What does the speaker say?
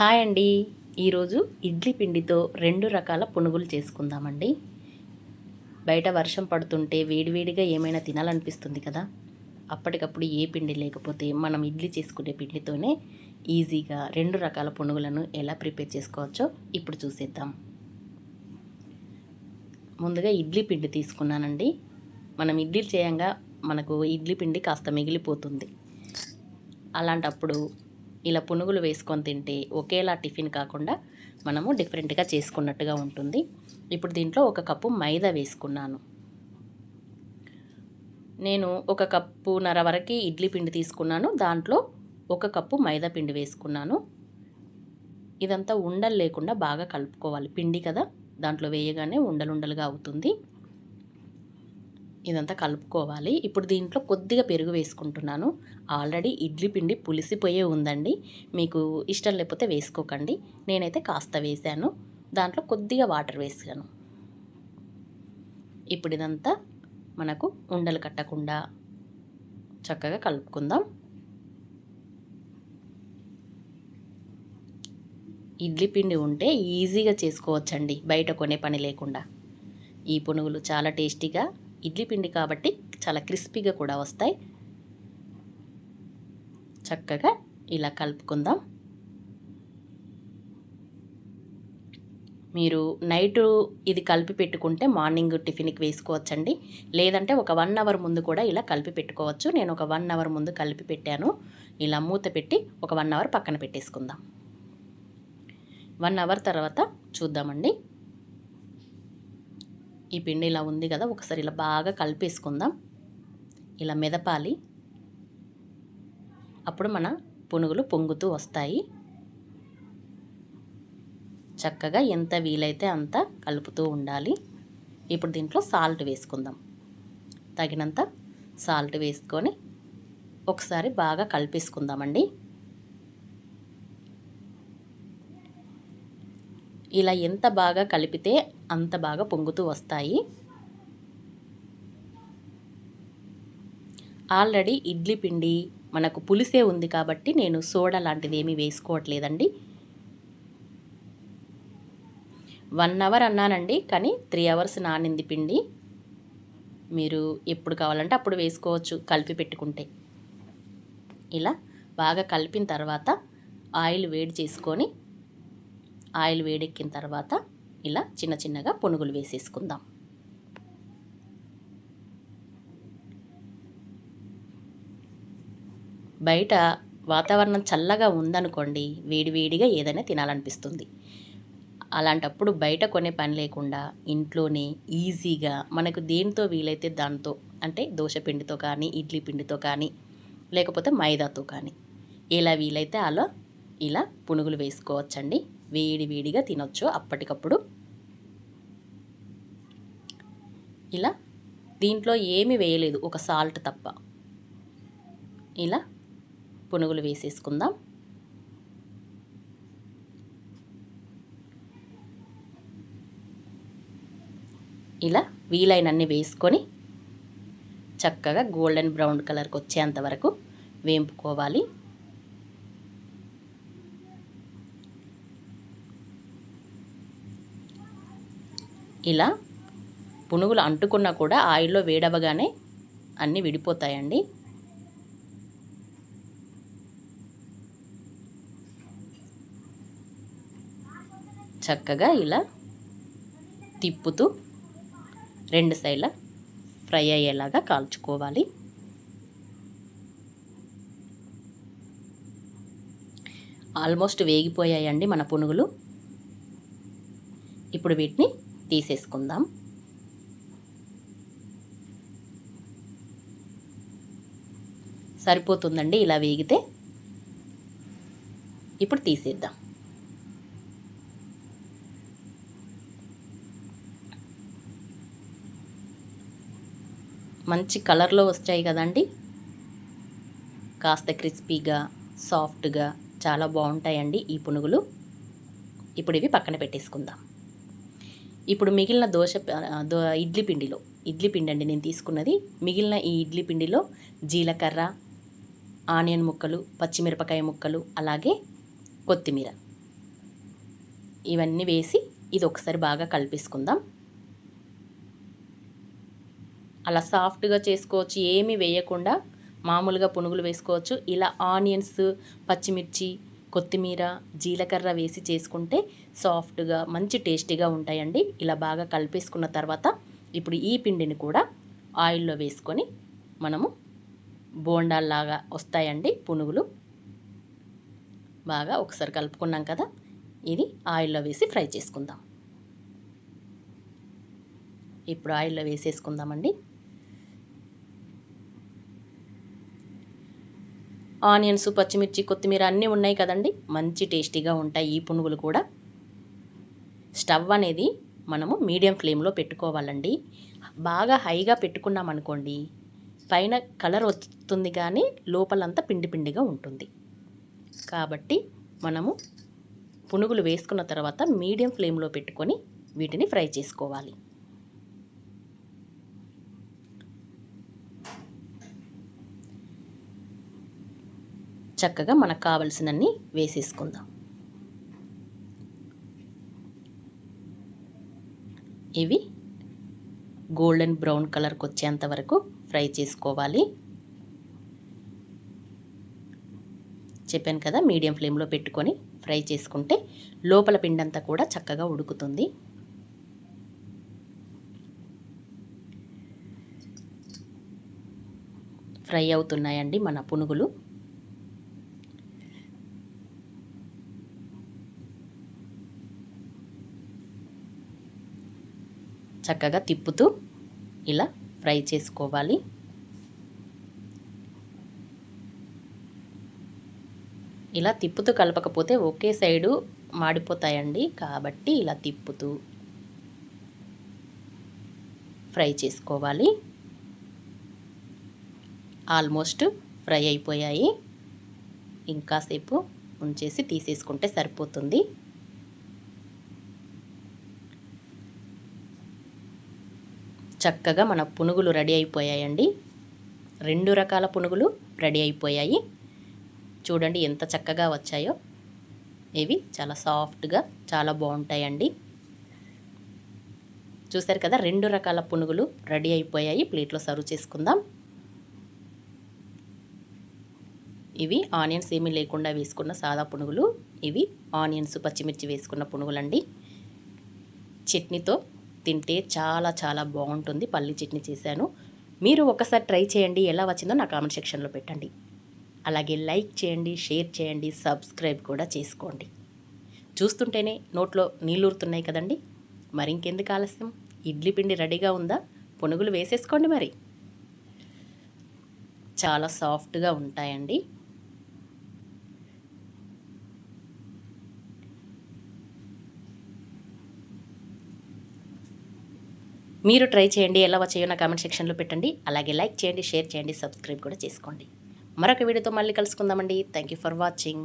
Hi అండి. ఈరోజు ఇడ్లీ పిండితో 2 రకాల పునుగులు చేసుకుందామండి. బయట వర్షం పడుతుంటే వేడివేడిగా ఏమైనా తినాలనిపిస్తుంది కదా! అప్పటికప్పుడు ఏ పిండి లేకపోతే మనం ఇడ్లీ చేసుకునే పిండితోనే ఈజీగా 2 రకాల పునుగులను ఎలా ప్రిపేర్ చేసుకోవచ్చో ఇప్పుడు చూసేద్దాం. ముందుగా ఇడ్లీ పిండి తీసుకున్నానండి. మనం ఇడ్లీలు చేయంగా మనకు ఇడ్లీ పిండి కాస్త మిగిలిపోతుంది. అలాంటప్పుడు ఇలా పునుగులు వేసుకొని తింటే ఒకేలా టిఫిన్ కాకుండా మనము డిఫరెంట్గా చేసుకున్నట్టుగా ఉంటుంది. ఇప్పుడు దీంట్లో 1 కప్పు మైదా వేసుకున్నాను. నేను 1 కప్పున్నర వరకు ఇడ్లీ పిండి తీసుకున్నాను. దాంట్లో 1 కప్పు మైదా పిండి వేసుకున్నాను. ఇదంతా ఉండలు లేకుండా బాగా కలుపుకోవాలి. పిండి కదా, దాంట్లో వేయగానే ఉండలుండలుగా అవుతుంది. ఇదంతా కలుపుకోవాలి. ఇప్పుడు దీంట్లో కొద్దిగా పెరుగు వేసుకుంటున్నాను. ఆల్రెడీ ఇడ్లీ పిండి పులిసిపోయే ఉందండి. మీకు ఇష్టం లేకపోతే వేసుకోకండి. నేనైతే కాస్త వేసాను. దాంట్లో కొద్దిగా వాటర్ వేసాను. ఇప్పుడు ఇదంతా మనకు ఉండలు కట్టకుండా చక్కగా కలుపుకుందాం. ఇడ్లీ పిండి ఉంటే ఈజీగా చేసుకోవచ్చండి, బయట కొనే పని లేకుండా. ఈ పునుగులు చాలా టేస్టీగా, ఇడ్లీ పిండి కాబట్టి చాలా క్రిస్పీగా కూడా వస్తాయి. చక్కగా ఇలా కలుపుకుందాం. మీరు నైటు ఇది కలిపి పెట్టుకుంటే మార్నింగ్ టిఫిన్కి వేసుకోవచ్చండి. లేదంటే ఒక 1 అవర్ ముందు కూడా ఇలా కలిపి పెట్టుకోవచ్చు. నేను ఒక 1 అవర్ ముందు కలిపి పెట్టాను. ఇలా మూత పెట్టి ఒక 1 అవర్ పక్కన పెట్టేసుకుందాం. 1 అవర్ తర్వాత చూద్దామండి. ఈ పిండి ఇలా ఉంది కదా, ఒకసారి ఇలా బాగా కలిపేసుకుందాం. ఇలా మెదపాలి. అప్పుడు మన పునుగులు పొంగుతూ వస్తాయి. చక్కగా ఎంత వీలైతే అంత కలుపుతూ ఉండాలి. ఇప్పుడు దీంట్లో సాల్ట్ వేసుకుందాం. తగినంత సాల్ట్ వేసుకొని ఒకసారి బాగా కలిపేసుకుందామండి. ఇలా ఎంత బాగా కలిపితే అంత బాగా పొంగుతూ వస్తాయి. ఆల్రెడీ ఇడ్లీ పిండి మనకు పులిసే ఉంది కాబట్టి నేను సోడా లాంటిది ఏమీ వేసుకోవట్లేదండి. 1 అవర్ అన్నానండి, కానీ 3 అవర్స్ నానింది పిండి. మీరు ఎప్పుడు కావాలంటే అప్పుడు వేసుకోవచ్చు కలిపి పెట్టుకుంటే. ఇలా బాగా కలిపిన తర్వాత ఆయిల్ వేడి చేసుకొని, ఆయిల్ వేడెక్కిన తర్వాత ఇలా చిన్న చిన్నగా పునుగులు వేసేసుకుందాం. బయట వాతావరణం చల్లగా ఉందనుకోండి, వేడివేడిగా ఏదైనా తినాలనిపిస్తుంది. అలాంటప్పుడు బయట కొనే పని లేకుండా ఇంట్లోనే ఈజీగా మనకు దేనితో వీలైతే దాంతో, అంటే దోశ పిండితో కానీ, ఇడ్లీ పిండితో కానీ, లేకపోతే మైదాతో కానీ, ఎలా వీలైతే అలా ఇలా పునుగులు వేసుకోవచ్చండి. వేడివేడిగా తినొచ్చు అప్పటికప్పుడు. ఇలా దీంట్లో ఏమీ వేయలేదు, ఒక సాల్ట్ తప్ప. ఇలా పునుగులు వేసేసుకుందాం. ఇలా వీలైనన్ని వేసుకొని చక్కగా గోల్డెన్ బ్రౌన్ కలర్కి వచ్చేంత వరకు వేంపుకోవాలి. ఇలా పునుగులు అంటుకున్నా కూడా ఆయిల్లో వేడవగానే అన్నీ విడిపోతాయండి. చక్కగా ఇలా తిప్పుతూ 2 సైడ్ల ఫ్రై అయ్యేలాగా కాల్చుకోవాలి. ఆల్మోస్ట్ వేగిపోయాయండి మన పునుగులు. ఇప్పుడు వీటిని తీసేసుకుందాం. సరిపోతుందండి ఇలా వేగితే. ఇప్పుడు తీసేద్దాం. మంచి కలర్లో వచ్చాయి కదండి. కాస్త క్రిస్పీగా, సాఫ్ట్గా చాలా బాగుంటాయండి ఈ పునుగులు. ఇప్పుడు ఇవి పక్కన పెట్టేసుకుందాం. ఇప్పుడు మిగిలిన ఇడ్లీ పిండి అండి నేను తీసుకున్నది. మిగిలిన ఈ ఇడ్లీ పిండిలో జీలకర్ర, ఆనియన్ ముక్కలు, పచ్చిమిరపకాయ ముక్కలు, అలాగే కొత్తిమీర ఇవన్నీ వేసి ఇది ఒకసారి బాగా కలిపేసుకుందాం. అలా సాఫ్ట్గా చేసుకోవచ్చు, ఏమీ వేయకుండా మామూలుగా పునుగులు వేసుకోవచ్చు. ఇలా ఆనియన్స్, పచ్చిమిర్చి, కొత్తిమీర, జీలకర్ర వేసి చేసుకుంటే సాఫ్ట్గా మంచి టేస్టీగా ఉంటాయండి. ఇలా బాగా కలిపేసుకున్న తర్వాత ఇప్పుడు ఈ పిండిని కూడా ఆయిల్లో వేసుకొని మనము బోండాల్లాగా వస్తాయండి పునుగులు. బాగా ఒకసారి కలుపుకున్నాం కదా, ఇది ఆయిల్లో వేసి ఫ్రై చేసుకుందాం. ఇప్పుడు ఆయిల్లో వేసేసుకుందామండి. ఆనియన్స్, పచ్చిమిర్చి, కొత్తిమీర అన్నీ ఉన్నాయి కదండి, మంచి టేస్టీగా ఉంటాయి ఈ పునుగులు కూడా. స్టవ్ అనేది మనము మీడియం ఫ్లేమ్లో పెట్టుకోవాలండి. బాగా హైగా పెట్టుకున్నామనుకోండి పైన కలర్ వస్తుంది కానీ లోపలంతా పిండి పిండిగా ఉంటుంది. కాబట్టి మనము పునుగులు వేసుకున్న తర్వాత మీడియం ఫ్లేమ్లో పెట్టుకొని వీటిని ఫ్రై చేసుకోవాలి. చక్కగా మనకు కావలసినన్ని వేసేసుకుందాం. ఇవి గోల్డెన్ బ్రౌన్ కలర్కి వచ్చేంత వరకు ఫ్రై చేసుకోవాలి. చెప్పాను కదా, మీడియం ఫ్లేమ్లో పెట్టుకొని ఫ్రై చేసుకుంటే లోపల పిండంతా కూడా చక్కగా ఉడుకుతుంది. ఫ్రై అవుతున్నాయండి మన పునుగులు. చక్కగా తిప్పుతూ ఇలా ఫ్రై చేసుకోవాలి. ఇలా తిప్పుతూ కలపకపోతే ఒకే సైడు మాడిపోతాయండి. కాబట్టి ఇలా తిప్పుతూ ఫ్రై చేసుకోవాలి. ఆల్మోస్ట్ ఫ్రై అయిపోయాయి. ఇంకాసేపు ఉంచేసి తీసేసుకుంటే సరిపోతుంది. చక్కగా మన పునుగులు రెడీ అయిపోయాయండి. 2 రకాల పునుగులు రెడీ అయిపోయాయి. చూడండి ఎంత చక్కగా వచ్చాయో. ఇవి చాలా సాఫ్ట్గా చాలా బాగుంటాయండి. చూసారు కదా, 2 రకాల పునుగులు రెడీ అయిపోయాయి. ప్లేట్లో సర్వ్ చేసుకుందాం. ఇవి ఆనియన్స్ ఏమీ లేకుండా వేసుకున్న సాదా పునుగులు. ఇవి ఆనియన్స్, పచ్చిమిర్చి వేసుకున్న పునుగులండి. చట్నీతో తింటే చాలా చాలా బాగుంటుంది. పల్లి చట్నీ చేశాను. మీరు ఒకసారి ట్రై చేయండి. ఎలా వచ్చిందో నా కామెంట్ సెక్షన్లో పెట్టండి. అలాగే లైక్ చేయండి, షేర్ చేయండి, సబ్స్క్రైబ్ కూడా చేసుకోండి. చూస్తుంటేనే నోట్లో నీళ్ళూరుతున్నాయి కదండి. మరి ఇంకెందుకు ఆలస్యం? ఇడ్లీ పిండి రెడీగా ఉందా? పునుగులు వేసేసుకోండి మరి. చాలా సాఫ్ట్గా ఉంటాయండి. మీరు ట్రై చేయండి. ఎలా వచ్చాయో నా కామెంట్ సెక్షన్లో పెట్టండి. అలాగే లైక్ చేయండి, షేర్ చేయండి, సబ్స్క్రైబ్ కూడా చేసుకోండి. మరొక వీడియోతో మళ్ళీ కలుసుకుందామండి. Thank you for watching.